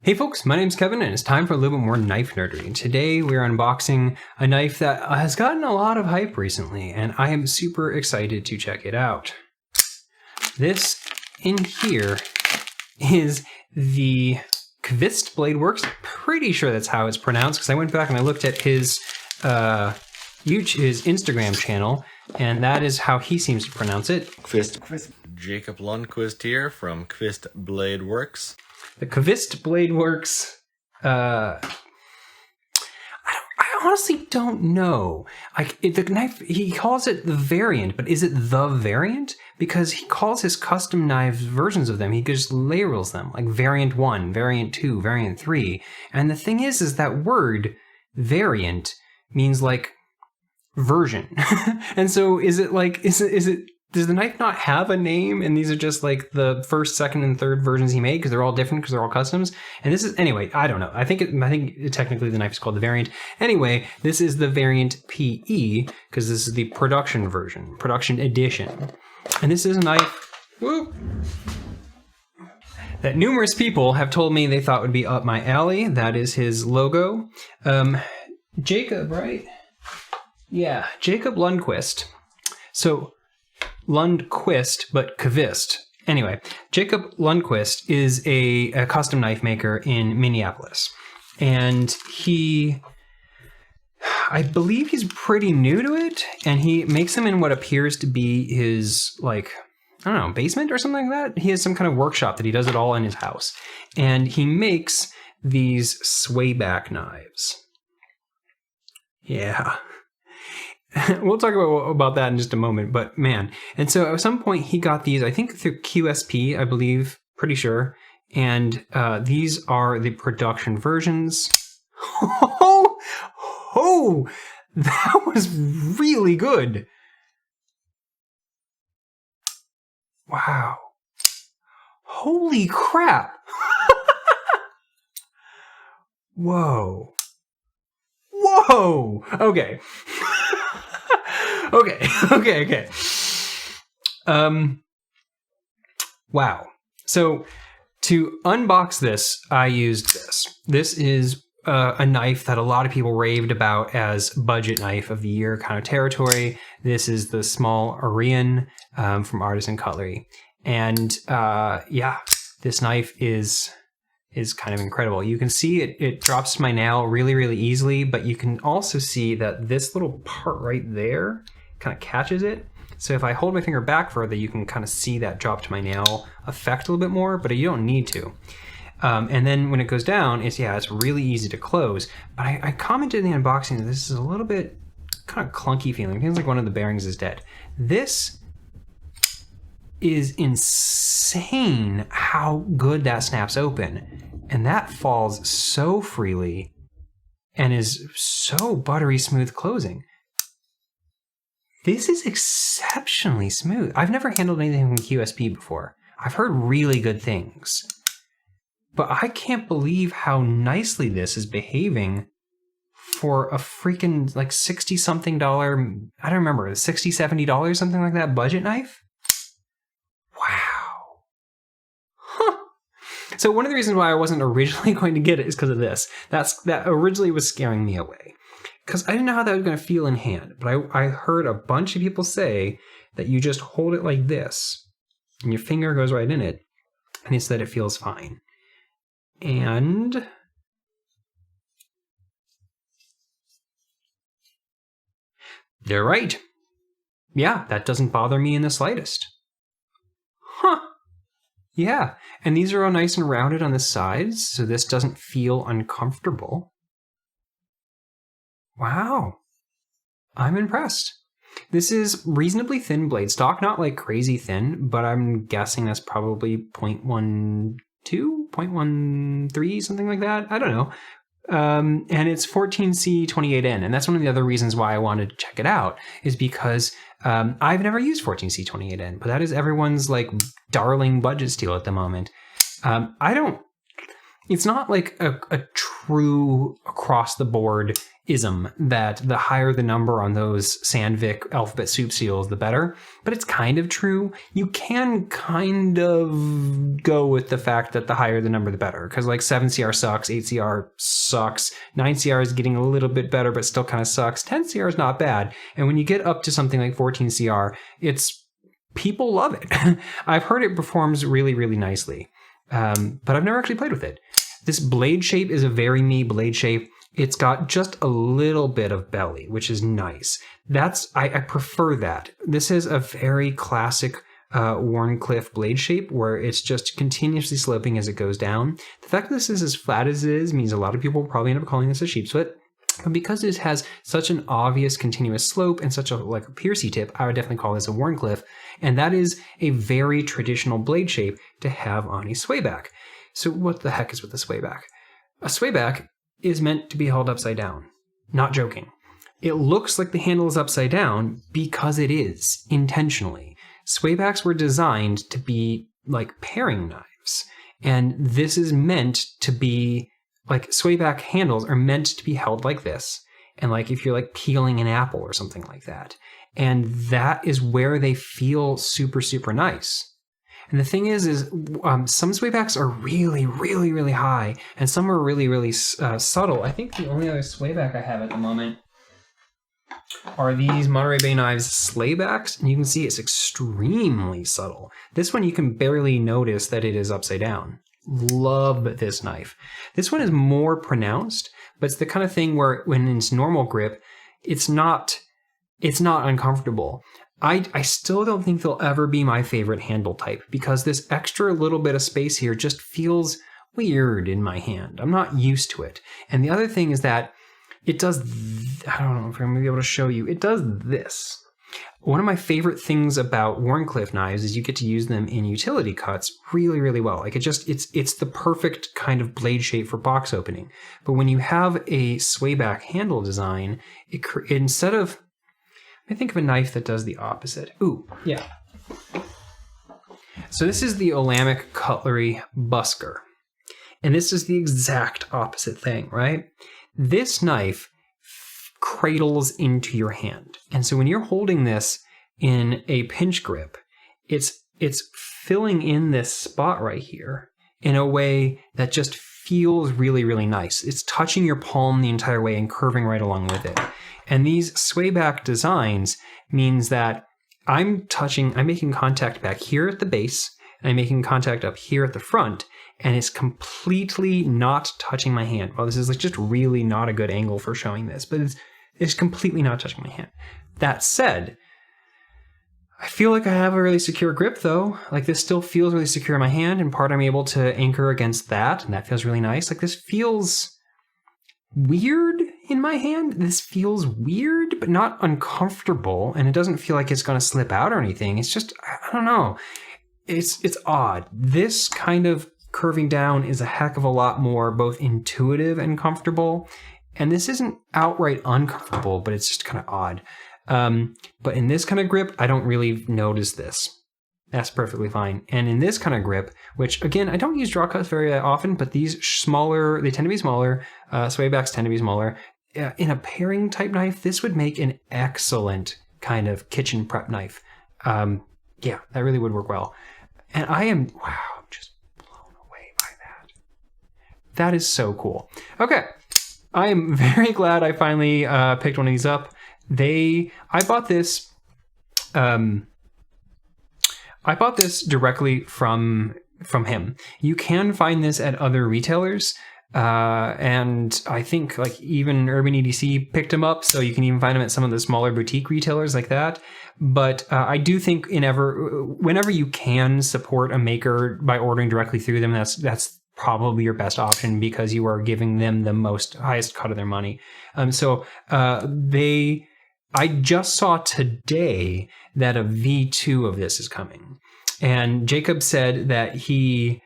Hey folks, my name's Kevin and it's time for a little bit more knife nerdery. And today we're unboxing a knife that has gotten a lot of hype recently and I am super excited to check it out. This in here is the Qvist Bladeworks. Pretty sure that's how it's pronounced because I went back and I looked at his Instagram channel and that is how he seems to pronounce it. Qvist. Jacob Lundquist here from Qvist Bladeworks. The Qvist Bladeworks, I honestly don't know. The knife, he calls it the variant, but is it the variant? Because he calls his custom knives versions of them, he just labels them, like variant 1, variant 2, variant 3. And the thing is that word, variant, means like version. And so is it like, does the knife not have a name and these are just like the first, second, and third versions he made because they're all different because they're all customs? And this is, anyway, I don't know. I think technically the knife is called the variant. Anyway, this is the variant PE because this is the production version, production edition. And this is a knife that numerous people have told me they thought would be up my alley. That is his logo. Jacob, right? Yeah, Jacob Lundquist. So, Lundquist, but Qvist. Anyway, Jacob Lundquist is a custom knife maker in Minneapolis. And I believe he's pretty new to it, and he makes them in what appears to be his, like, I don't know, basement or something like that? He has some kind of workshop that he does it all in his house. And he makes these sway back knives. Yeah. We'll talk about that in just a moment, but man. And so at some point he got these, I think through QSP, I believe, pretty sure. And these are the production versions. Oh, that was really good. Wow. Holy crap. Whoa. Whoa. Okay. Okay. Wow. So to unbox this, I used this. This is a knife that a lot of people raved about as budget knife of the year kind of territory. This is the small Orion from Artisan Cutlery. And yeah, this knife is kind of incredible. You can see it drops to my nail really, really easily, but you can also see that this little part right there kind of catches it. So if I hold my finger back further, you can kind of see that drop to my nail effect a little bit more, but you don't need to. And then when it goes down, it's really easy to close. But I commented in the unboxing that this is a little bit kind of clunky feeling. It feels like one of the bearings is dead. This is insane how good that snaps open. And that falls so freely and is so buttery smooth closing. This is exceptionally smooth. I've never handled anything from QSP before. I've heard really good things. But I can't believe how nicely this is behaving for a freaking like $60-something, I don't remember, $60, $70, something like that, budget knife? Wow. Huh. So one of the reasons why I wasn't originally going to get it is because of this. That originally was scaring me away. Because I didn't know how that was going to feel in hand. But I heard a bunch of people say that you just hold it like this, and your finger goes right in it, and it's that it feels fine. And they're right. Yeah, that doesn't bother me in the slightest. Huh. Yeah, and these are all nice and rounded on the sides, so this doesn't feel uncomfortable. Wow. I'm impressed. This is reasonably thin blade stock, not like crazy thin, but I'm guessing that's probably 0.12, 0.13, something like that. I don't know. And it's 14C28N, and that's one of the other reasons why I wanted to check it out, is because I've never used 14C28N, but that is everyone's like darling budget steel at the moment. It's not like a true across the board ism that the higher the number on those Sandvik alphabet soup seals, the better. But it's kind of true. You can kind of go with the fact that the higher the number, the better. Because like 7CR sucks, 8CR sucks, 9CR is getting a little bit better, but still kind of sucks. 10CR is not bad. And when you get up to something like 14CR, people love it. I've heard it performs really, really nicely. But I've never actually played with it. This blade shape is a very me blade shape. It's got just a little bit of belly, which is nice. I prefer that. This is a very classic Wharncliffe blade shape where it's just continuously sloping as it goes down. The fact that this is as flat as it is means a lot of people will probably end up calling this a sheep's foot. But because it has such an obvious continuous slope and such a piercy tip, I would definitely call this a Wharncliffe. And that is a very traditional blade shape to have on a swayback. So what the heck is with the swayback? A swayback is meant to be held upside down. Not joking. It looks like the handle is upside down because it is, intentionally. Swaybacks were designed to be like paring knives. And this is meant to be, like swayback handles are meant to be held like this. And like if you're like peeling an apple or something like that. And that is where they feel super, super nice. And the thing is some swaybacks are really, really, really high, and some are really, really subtle. I think the only other swayback I have at the moment are these Monterey Bay Knives slaybacks, and you can see it's extremely subtle. This one you can barely notice that it is upside down. Love this knife. This one is more pronounced, but it's the kind of thing where when it's normal grip, it's not uncomfortable. I still don't think they'll ever be my favorite handle type because this extra little bit of space here just feels weird in my hand. I'm not used to it. And the other thing is that it does, I don't know if I'm going to be able to show you, it does this. One of my favorite things about Wharncliffe knives is you get to use them in utility cuts really, really well. Like it's the perfect kind of blade shape for box opening. But when you have a swayback handle design, instead of, I think of a knife that does the opposite. Ooh, yeah. So this is the Olamic Cutlery Busker. And this is the exact opposite thing, right? This knife cradles into your hand. And so when you're holding this in a pinch grip, it's filling in this spot right here in a way that just feels really, really nice. It's touching your palm the entire way and curving right along with it. And these swayback designs means that I'm making contact back here at the base, and I'm making contact up here at the front, and it's completely not touching my hand. Well, this is like just really not a good angle for showing this, but it's completely not touching my hand. That said, I feel like I have a really secure grip though. Like this still feels really secure in my hand, and part I'm able to anchor against that, and that feels really nice. Like this feels weird in my hand. This feels weird, but not uncomfortable, and it doesn't feel like it's going to slip out or anything. It's just, I don't know. It's odd. This kind of curving down is a heck of a lot more both intuitive and comfortable, and this isn't outright uncomfortable, but it's just kind of odd. But in this kind of grip, I don't really notice this. That's perfectly fine. And in this kind of grip, which again, I don't use draw cuts very often, but these smaller, they tend to be smaller. Swaybacks tend to be smaller. In a paring type knife, this would make an excellent kind of kitchen prep knife. Yeah, that really would work well. And I'm just blown away by that. That is so cool. Okay, I am very glad I finally picked one of these up. I bought this directly from him. You can find this at other retailers, and I think like even Urban EDC picked them up, so you can even find them at some of the smaller boutique retailers like that. But I do think whenever you can support a maker by ordering directly through them, that's probably your best option because you are giving them the highest cut of their money. I just saw today that a V2 of this is coming. And Jacob said that he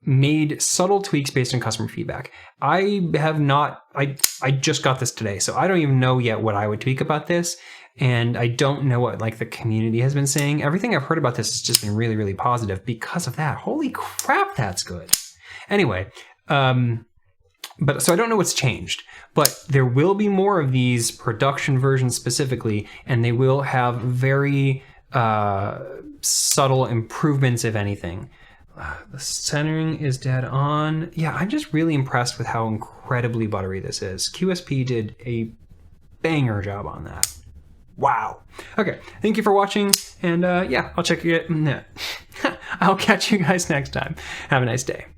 made subtle tweaks based on customer feedback. I have not, I just got this today, so I don't even know yet what I would tweak about this. And I don't know what like the community has been saying. Everything I've heard about this has just been really, really positive because of that. Holy crap, that's good. Anyway, So I don't know what's changed, but there will be more of these production versions specifically, and they will have very subtle improvements, if anything. The centering is dead on. Yeah, I'm just really impressed with how incredibly buttery this is. QSP did a banger job on that. Wow. Okay, thank you for watching, and yeah, I'll catch you guys next time. Have a nice day.